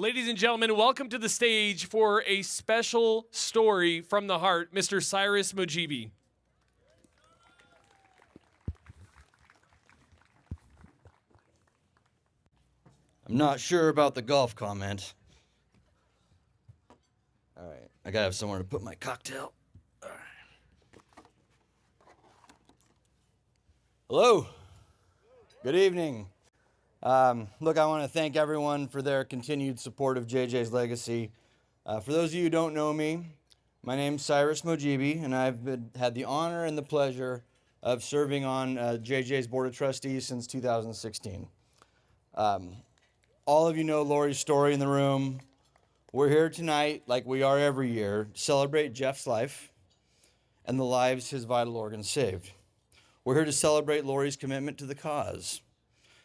Ladies and gentlemen, welcome to the stage for a special story from the heart, Mr. Cyrus Mojibi. I'm not sure about the golf comment. All right, I gotta have somewhere to put my cocktail. All right. Hello. Good evening. Look, I want to thank everyone for their continued support of JJ's legacy. For those of you who don't know me, my name's Cyrus Mojibi, and I've had the honor and the pleasure of serving on JJ's Board of Trustees since 2016. All of you know Lori's story in the room. We're here tonight, like we are every year, to celebrate Jeff's life and the lives his vital organs saved. We're here to celebrate Lori's commitment to the cause,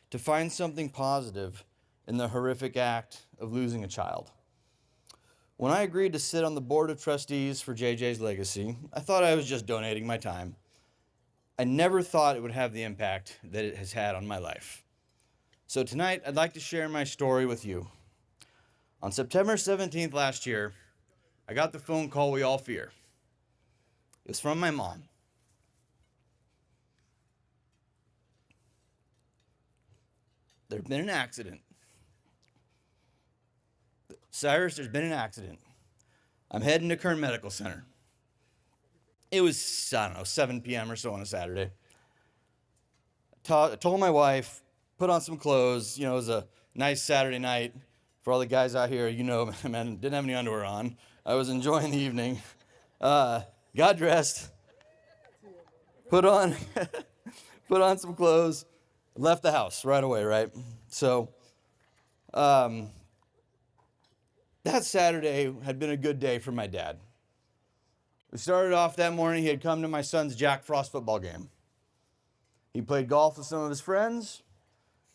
to find something positive in the horrific act of losing a child. When I agreed to sit on the Board of Trustees for JJ's legacy, I thought I was just donating my time. I never thought it would have the impact that it has had on my life. So tonight, I'd like to share my story with you. On September 17th last year, I got the phone call we all fear. It was from my mom. There's been an accident. Cyrus, there's been an accident. I'm heading to Kern Medical Center. It was, 7 p.m. or so on a Saturday. I told my wife, put on some clothes. It was a nice Saturday night. For all the guys out here, man, didn't have any underwear on. I was enjoying the evening. Got dressed, put on some clothes, left the house right away, right? So that Saturday had been a good day for my dad. We started off that morning. He had come to my son's Jack Frost football game. He played golf with some of his friends,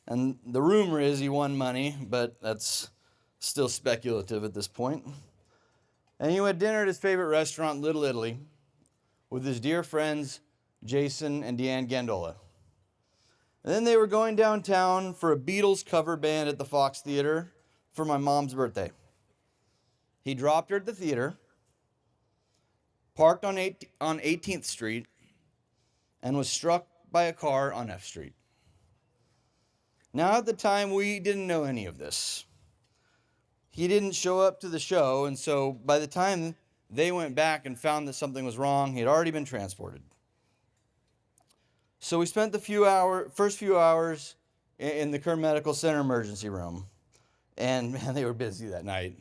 and the rumor is he won money, but that's still speculative at this point. And he went dinner at his favorite restaurant, Little Italy, with his dear friends, Jason and Deanne Gandola. And then they were going downtown for a Beatles cover band at the Fox Theater for my mom's birthday. He dropped her at the theater, parked on 18th Street, and was struck by a car on F Street. Now, at the time, we didn't know any of this. He didn't show up to the show, and so by the time they went back and found that something was wrong, he had already been transported. So we spent the first few hours in the Kern Medical Center emergency room, and man, they were busy that night.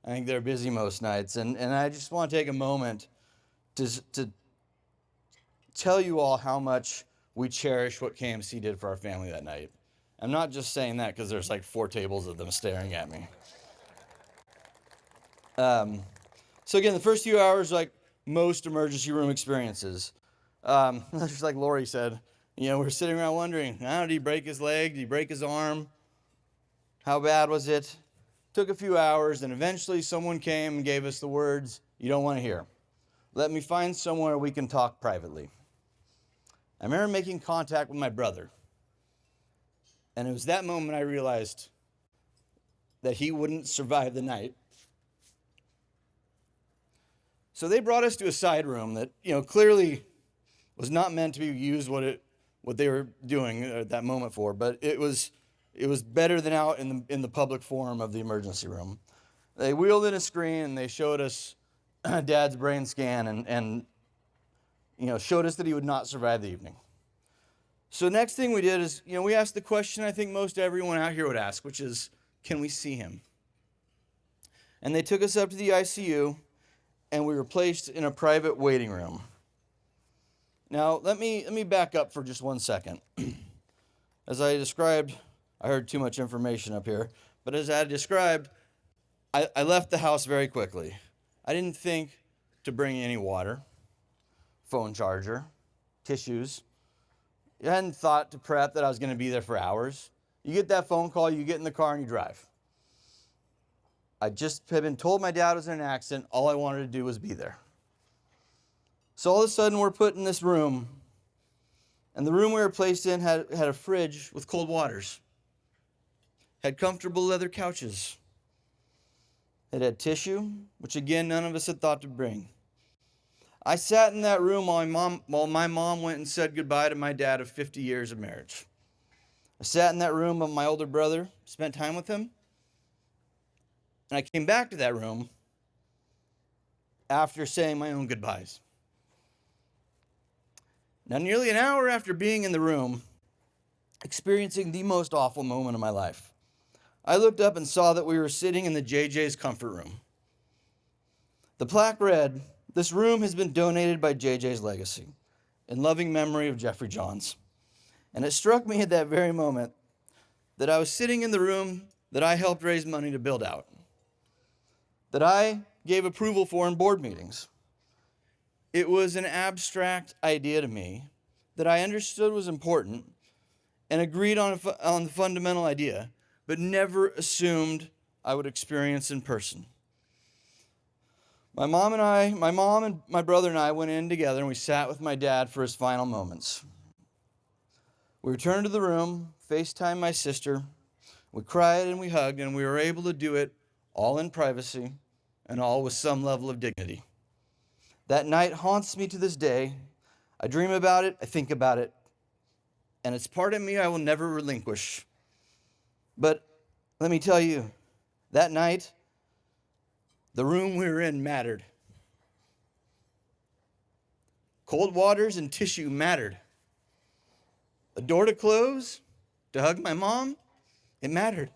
I think they're busy most nights, and I just want to take a moment to tell you all how much we cherish what KMC did for our family that night. I'm not just saying that because there's like 4 tables of them staring at me. So again, the first few hours, like most emergency room experiences, just like Lori said, we're sitting around wondering, did he break his leg? Did he break his arm? How bad was it? Took a few hours, and eventually someone came and gave us the words you don't want to hear. Let me find somewhere we can talk privately. I remember making contact with my brother, and it was that moment I realized that he wouldn't survive the night. So they brought us to a side room that, clearly was not meant to be used what they were doing at that moment for, but it was better than out in the public forum of the emergency room. They wheeled in a screen and they showed us Dad's brain scan and showed us that he would not survive the evening. So next thing we did is, we asked the question I think most everyone out here would ask, which is, can we see him? And they took us up to the ICU, and we were placed in a private waiting room. Now, let me back up for just 1 second. As I described, I heard too much information up here, but as I described, I left the house very quickly. I didn't think to bring any water, phone charger, tissues. I hadn't thought to prep that I was going to be there for hours. You get that phone call, you get in the car, and you drive. I just had been told my dad was in an accident. All I wanted to do was be there. So all of a sudden, we're put in this room, and the room we were placed in had a fridge with cold waters, had comfortable leather couches, It had tissue, which again, none of us had thought to bring. I sat in that room while my mom went and said goodbye to my dad of 50 years of marriage. I sat in that room with my older brother, spent time with him, and I came back to that room after saying my own goodbyes. Now, nearly an hour after being in the room, experiencing the most awful moment of my life, I looked up and saw that we were sitting in the JJ's comfort room. The plaque read, "This room has been donated by JJ's legacy, in loving memory of Jeffrey Johns." And it struck me at that very moment that I was sitting in the room that I helped raise money to build out, that I gave approval for in board meetings. It was an abstract idea to me that I understood was important and agreed on the fundamental idea, but never assumed I would experience in person. My mom and my brother and I went in together and we sat with my dad for his final moments. We returned to the room, FaceTimed my sister, we cried and we hugged, and we were able to do it all in privacy and all with some level of dignity. That night haunts me to this day. I dream about it, I think about it, and it's part of me I will never relinquish. But let me tell you, that night, the room we were in mattered. Cold waters and tissue mattered. A door to close, to hug my mom, it mattered.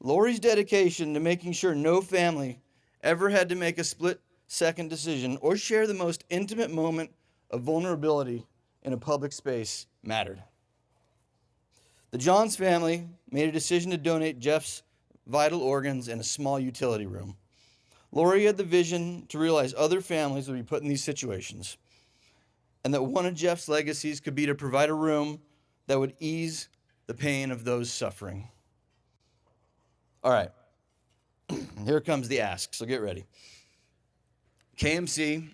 Lori's dedication to making sure no family ever had to make a split-second decision or share the most intimate moment of vulnerability in a public space mattered. The Johns family made a decision to donate Jeff's vital organs in a small utility room. Lori had the vision to realize other families would be put in these situations, and that one of Jeff's legacies could be to provide a room that would ease the pain of those suffering. All right, here comes the ask, so get ready. KMC,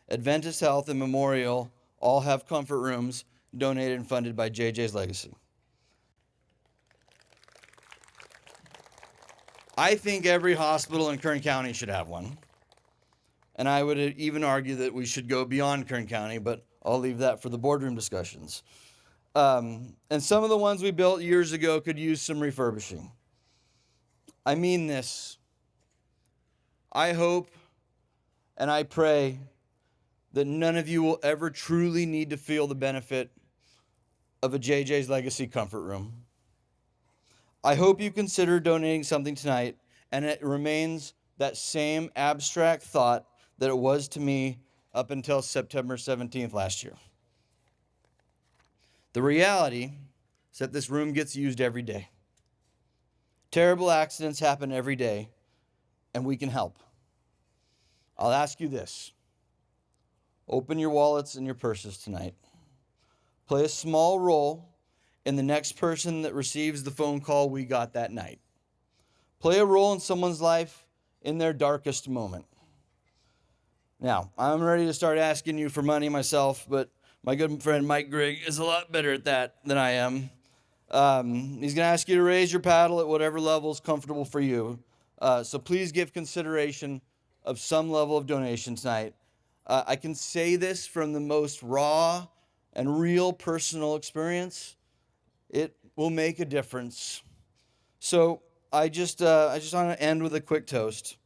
Adventist Health, and Memorial all have comfort rooms donated and funded by JJ's legacy. I think every hospital in Kern County should have one. And I would even argue that we should go beyond Kern County, but I'll leave that for the boardroom discussions. And some of the ones we built years ago could use some refurbishing. I mean this. I hope and I pray that none of you will ever truly need to feel the benefit of a JJ's Legacy comfort room. I hope you consider donating something tonight, and it remains that same abstract thought that it was to me up until September 17th last year. The reality is that this room gets used every day. Terrible accidents happen every day, and we can help. I'll ask you this. Open your wallets and your purses tonight. Play a small role in the next person that receives the phone call we got that night. Play a role in someone's life in their darkest moment. Now, I'm ready to start asking you for money myself, but my good friend Mike Grigg is a lot better at that than I am. He's going to ask you to raise your paddle at whatever level is comfortable for you. So please give consideration of some level of donation tonight. I can say this from the most raw and real personal experience. It will make a difference. So I just want to end with a quick toast.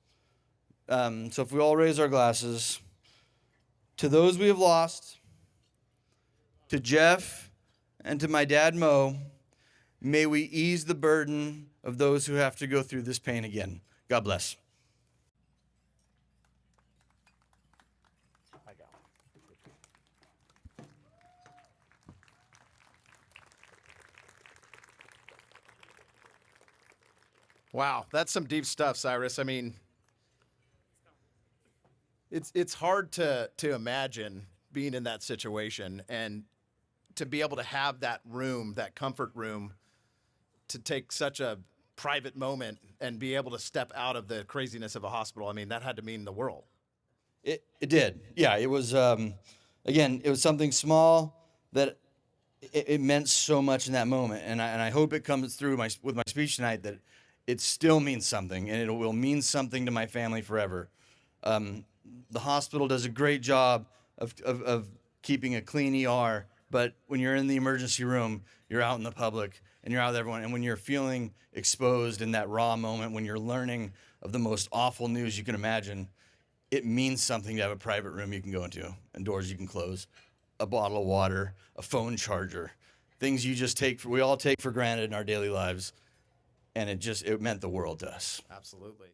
So if we all raise our glasses, to those we have lost, to Jeff and to my dad Mo, may we ease the burden of those who have to go through this pain again. God bless. Wow, that's some deep stuff, Cyrus. I mean, it's hard to imagine being in that situation and to be able to have that room, that comfort room, to take such a private moment and be able to step out of the craziness of a hospital. I mean, that had to mean the world. It did. Yeah, it was, again, it was something small that it meant so much in that moment. And I hope it comes through with my speech tonight that it still means something, and it will mean something to my family forever. The hospital does a great job of keeping a clean ER, but when you're in the emergency room, you're out in the public, and you're out with everyone, and when you're feeling exposed in that raw moment, when you're learning of the most awful news you can imagine, it means something to have a private room you can go into and doors you can close, a bottle of water, a phone charger, things we all take for granted in our daily lives, and it meant the world to us. Absolutely.